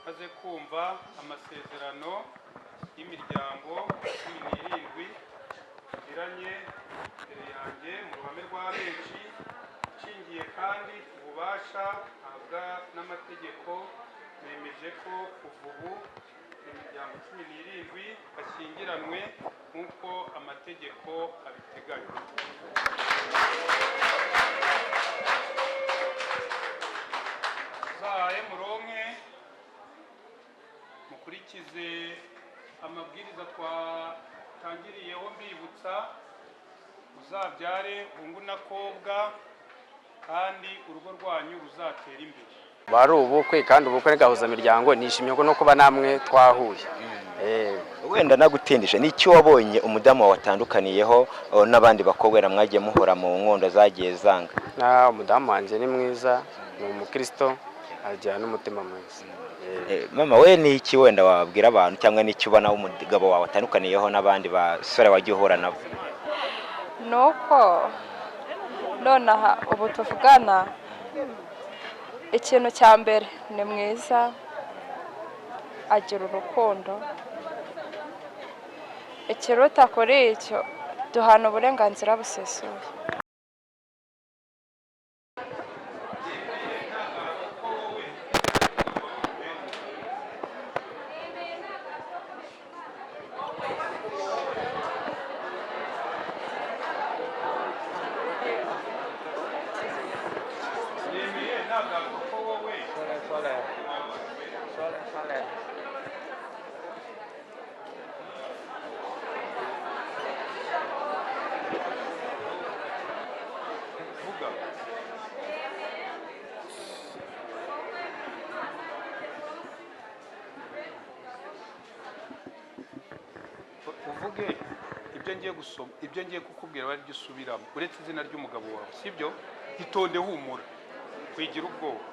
maze kumva amasezerano y'imiryango 17 iranye imbere yanjye mu ruhame rwa benshi, nshingiye kandi ububasha ahabwa n'amategeko, nemeje ko kuva ubu imiryango 17 bashyingiranwe nk'uko amategeko abiteganya. Zahaye muronke mukurikize amabwiriza twatangiriyeho mbibutsa, uzabyare hungu na kobwa kandi urugo rwanyu ruzatera imbere. Bari ubukwe kandi ubukwe gahuza imiryango, nishimye ko no kuba namwe twahuye. Wenda nagutindisha n'icyo wabonye umudamu watandukaniyeho n'abandi bakobwa mwagiye muhora mu nkondo zagiye zanga. Na umudamu wanje ni mwiza, ni umukristo, agira n'umutima mwiza. Mama we ni iki wenda wabwira abantu cyangwa n'icyo ubona umugabo wawe watandukaniyeho n'abandi basore wagiye uhora nabo? Nuko nonaha ubu tuvugana, ikintu cya mbere ni mwiza, agira urukundo, ikiruta kuri icyo duhana uburenganzira busesuye. Uvuge ibyo ngiye kukubwira bari gisubiramo, uretse izina ry'umugabo wawe, sibyo? Itonde humura, kwigira ubwoba.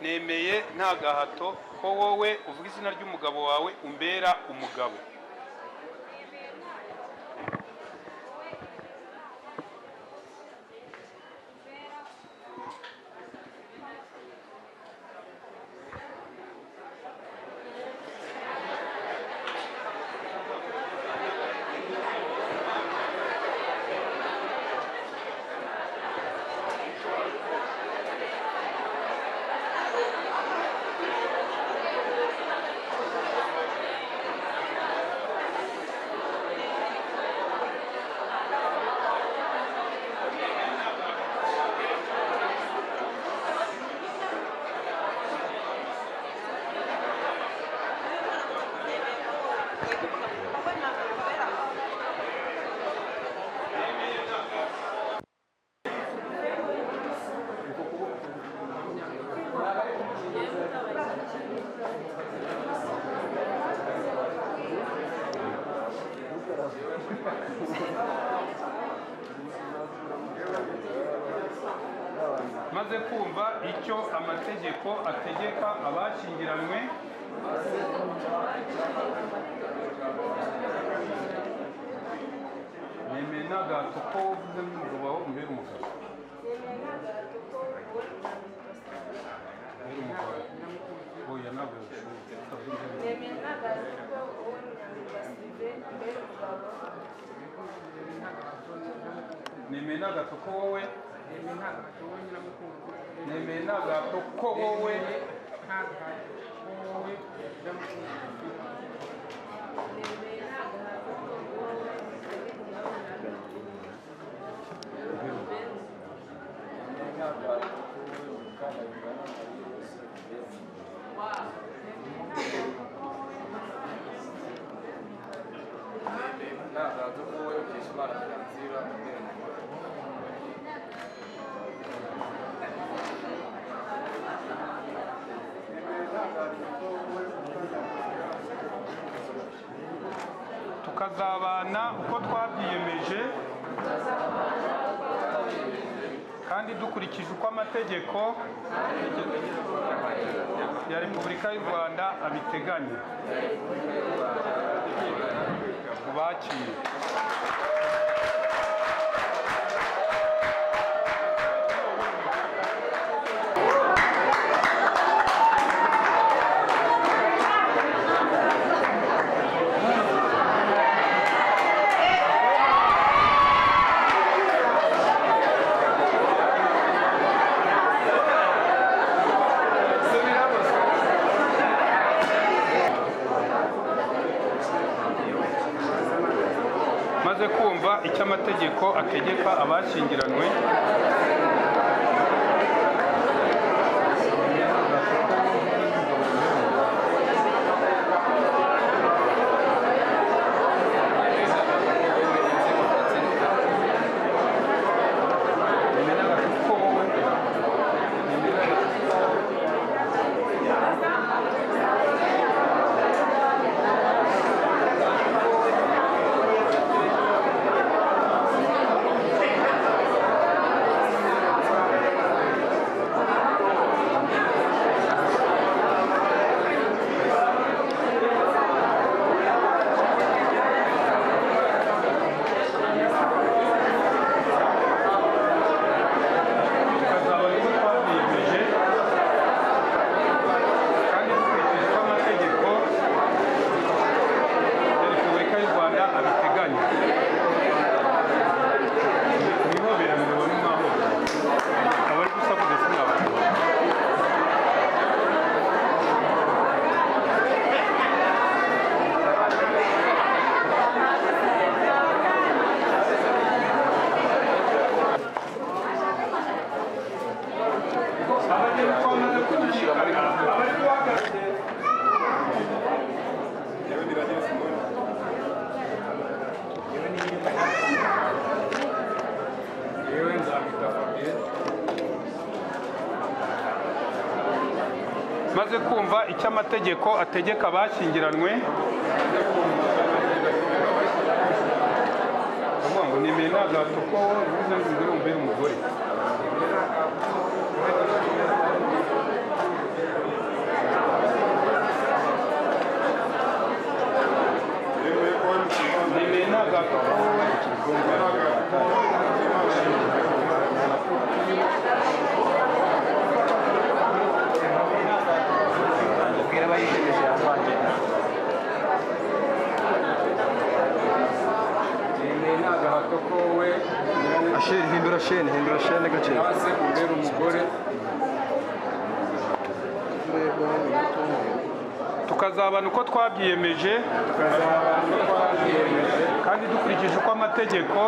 Nemeye nta gahato ko wowe uvuga izina ry'umugabo wawe umbera umugabo. Maze kumva icyo amategeko ategeka abashyingiranywe, nemeye nta gahato ko uvuze n'umugabo wawe umbera umugabo. Oya ntabwo Nemeye nta gahato ko uwo Nyamibasize umbera umugabo. Nemeye nta gahato ko wowe, nemeye nta gahato ko wowe tukazabana uko twabyiyemeje kandi dukurikije uko amategeko ya Repubulika y'u Rwanda abiteganya. Mubakire. Maze kumva icyo amategeko ategeka abashyingiranywe, maze kumva icyo amategeko ategeka abashyingiranywe, avuga ngo nemeye nta gahato ko bivuze ngo umbere umbere umugore. Nemeye nta gahato ko hindura shene gace maze umbere umugore, tukazabana uko twabyiyemeje kandi dukurikije uko amategeko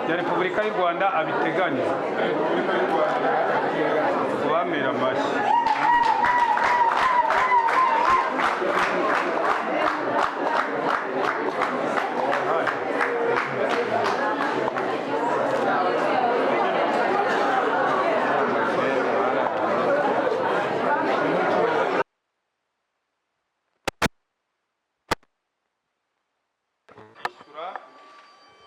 ya Repubulika y'u Rwanda abiteganya. Tubamere amashyi.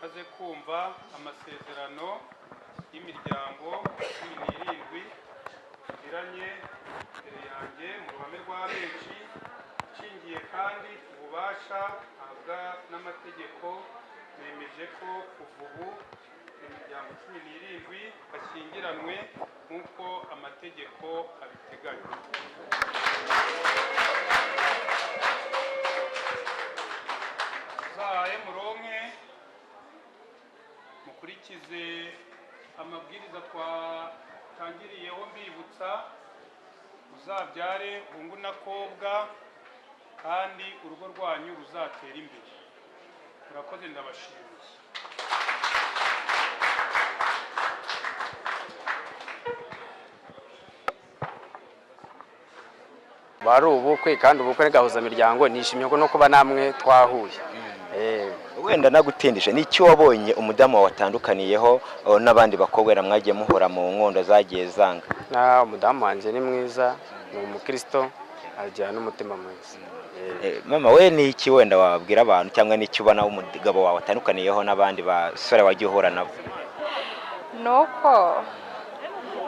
Maze kumva amasezerano y'imiryango 17 iranye imbere yanjye mu ruhame rwa benshi, nshingiye kandi ububasha ahabwa n'amategeko, nemeje ko kuva ubu imiryango 17 bashyingiranywe nk'uko amategeko abiteganya. Zahaye muronke mukurikize amabwiriza twatangiriyeho mbibutsa, uzabyare hungu na kobwa kandi urugo rwanyu ruzatera imbere. Murakoze, ndabashimiye. bari ubukwe kandi ubukwe gahuza miryango, nishimye ko no kuba namwe twahuye. Wenda nagutindije n'icyo wabonye umudamu watandukaniyeho n'abandi bakobwa mwagiye muhora mu nkondo zagiye zanga. Umudamu wanje ni mwiza, ni umukristo agira n'umutima mwiza. Mama we ni iki wenda wabwira abantu cyangwa ni iki ubona umugabo wawe atandukaniyeho n'abandi basore wagiye uhura nabo? nuko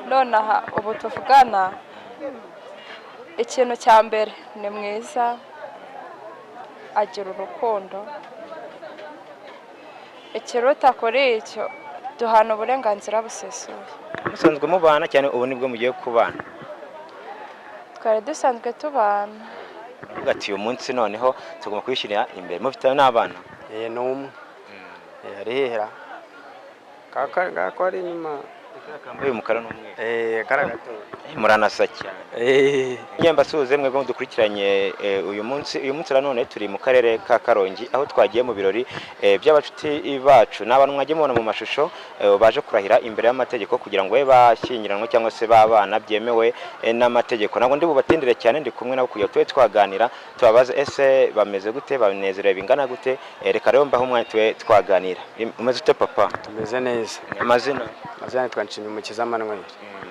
nonaha ubu tuvugana ikintu cya mbere ni mwiza, agira urukundo, ikiruta kuri icyo duhana uburenganzira busesuye. Musanzwe mubana cyane ubu nibwo mugiye kubana? Twari dusanzwe tubana. Uvuga ati uyu munsi noneho tugomba kwishyirira imbere. Mufite n'abana? Ni umwe. Arihera kaka ari inyuma kambaye umukara n'umweru. karagato. Muranasa cyane. Nyemba suze mwebwe mudukurikiranye uyu munsi nanone turi mu karere ka Karongi aho twagiye mu birori by'abacuti bacu n'abantu mwagiye mubona mu mashusho baje kurahira imbere y'amategeko kugira ngo bashyingiranwe cyangwa se babana byemewe n'amategeko. Ntabwo ndi bubatindire cyane, ndi kumwe nabo kugira twe twaganira tubabaze ese bameze gute, banezerewe bingana gute. Reka rero mbaho umwanya twe twaganira. Umeze ute papa? Tumeze neza. Amazina yitwa Nshimiyumukiza Manuel.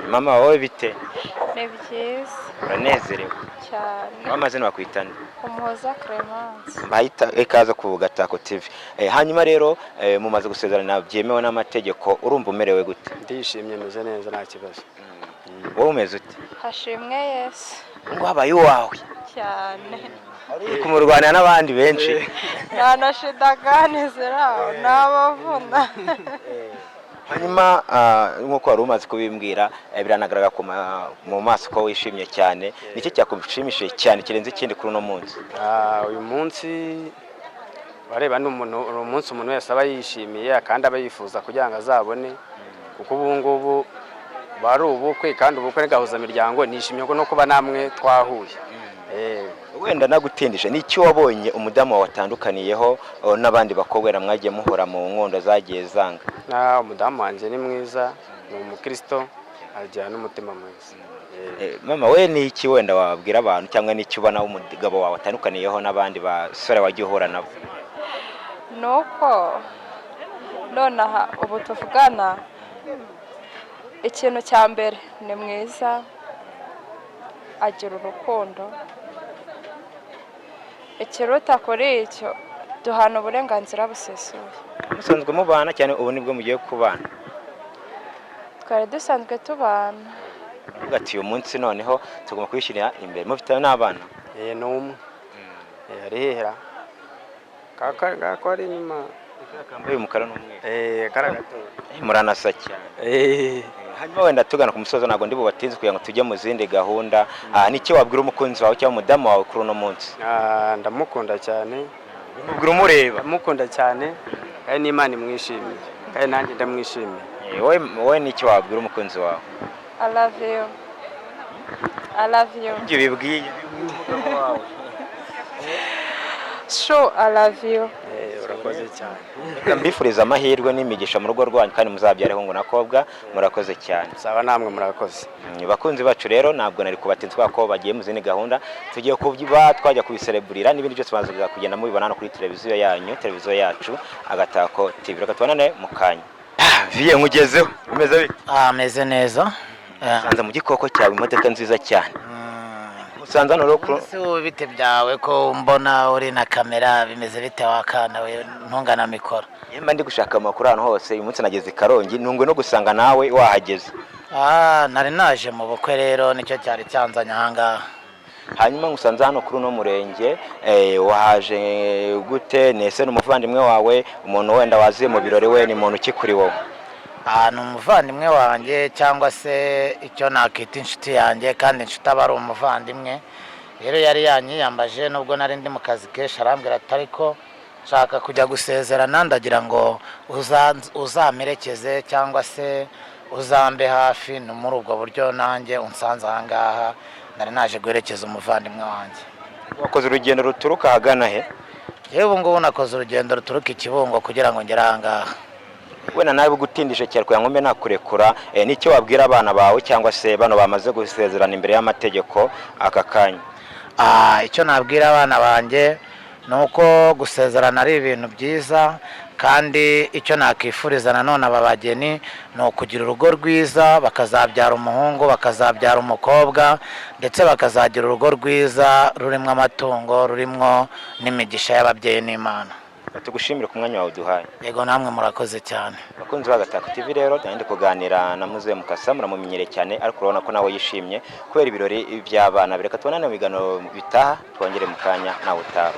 Mama wowe bite? Ni byiza Uranezerewe cyane. Amazina wakwitana? Umuhoza Clemence. Bahita ikaza ku Gatako TV. Hanyuma rero mumaze gusezerana byemewe n'amategeko, urumva umerewe gute? Ndishimye, meze neza, nta kibazo. Wowe umeze ute? Hashimwe Yesu. Ngo habaye uwawe Cyane. ari kumurwanira n'abandi benshi. Nanashidaganizira n'abavuna. Hanyuma nk'uko wari umaze kubimbwira biranagaragara mu maso ko wishimye cyane. Nicyo cyakushimishije cyane kirenze ikindi kuri uno munsi? Uyu munsi bareba ni umunsi umuntu wese aba yishimiye kandi aba yifuza kugira ngo azabone, kuko ubu ngubu bari ubukwe kandi ubukwe n'gahuza miryango. Nishimye no kuba namwe twahuye. Wenda nagutindije ni iki wabonye umudamu wawe atandukaniyeho n'abandi bakobwa mwagiye muhora mu nkondo zagiye zanga? Umudamu wanjye ni mwiza, ni umukristo, agira n'umutima mwiza. Mama we ni iki wenda wabwira abantu cyangwa ni iki ubona umugabo wawe atandukaniyeho n'abandi basore wagiye uhura nabo? Nuko nonaha ubu tuvugana ikintu cya mbere ni mwiza, agira urukundo, ikiruta kuri icyo duhana uburenganzira busesuye. Musanzwe mubana cyane ubu nibwo mugiye kubana? Twari dusanzwe tubana. Uvuga ati uyu munsi noneho tugomba kwishyirira imbere. Mufite n'abana? Ni umwe. Arihera kaka ari inyuma kambaye umukara n'umweru. karagato. Muranasa cyane. Hanyuma wenda tugana ku musozo ntabwo ndi bubatinze kugira ngo tujye mu zindi gahunda. Nicyo wabwira umukunzi wawe cyangwa umudamu wawe kuri uno munsi? Ndamukunda cyane. Mubwira umureba? Ndamukunda cyane kandi n'Imana imwishimiye kandi nanjye ndamwishimiye. Wowe nicyo wabwira umukunzi wawe? I love you. I love you. Ibyo bibwiye umugabo wawe? Sure, I love you. Urakoze cyane. Mbifuriza amahirwe n'imigisha mu rugo rwanyu kandi muzabyareho ngo nakobwa. Murakoze cyane. Saba namwe murakoze. Bakunzi bacu rero ntabwo nari kubatinzwa ko bagiye mu zindi gahunda. Tugiye kubyba twajya kubisereburira n'ibindi byose bazaza kugenda mubibona no kuri televiziyo yanyu, televiziyo yacu Agatako TV. Reka tubonane mu kanya. Viye nkugezeho. Umeze bite? Ameze neza. Sanza mu gikoko cyawe imodoka nziza cyane. Musanza no roko. Se bite byawe ko mbona uri na kamera bimeze bite wakana we ntungana mikoro? Yemba ndi gushaka amakuru hano hose. Uyu munsi nageze Karongi nungwe no gusanga nawe wahageze. Nari naje mu bukwe rero nicyo cyari cyanzanye ahangaha. Hanyuma ngusanze hano kuri uno murenge waje gute? Nese n'umuvandimwe wawe, umuntu wenda waziye mu birori we ni muntu ukikuri wowe? Ni umuvandimwe wanjye cyangwa se icyo nakita inshuti yanjye, kandi inshuti aba ari umuvandimwe. Rero yari yanyiyambaje nubwo nari ndi mu kazi kenshi, arambwira ati ariko nshaka kujya gusezerana, ndagira ngo uzamerekeze cyangwa se uzambe hafi. Ni muri ubwo buryo nanjye unsanze ahangaha, nari naje guherekeza umuvandimwe wanjye. Wakoze urugendo ruturuka hagana he? Yewe ngubu nakoze urugendo ruturuka i Kibungo kugira ngo ngere ahangaha. Wena nawe gutindije cyane kugira ngo mbe nakurekura. Nicyo wabwira abana bawe cyangwa se bano bamaze gusezerana imbere y'amategeko aka kanya? Icyo nabwira abana banjye ni uko gusezerana ari ibintu byiza, kandi icyo nakifuriza nanone aba bageni ni ukugira urugo rwiza, bakazabyara umuhungu bakazabyara umukobwa, ndetse bakazagira urugo rwiza rurimo amatungo, rurimo n'imigisha y'ababyeyi n'Imana. tugushimire ku mwanya wawe duhaye. Yego namwe murakoze cyane. Bakunzi ba Gatako TV rero ndi kuganira na Muzehe Mukasa, muramumenyereye cyane ariko urabona ko nawe yishimye kubera ibirori by'abana. Reka tubonane mu biganiro bitaha, twongere mu kanya nawe utabaye.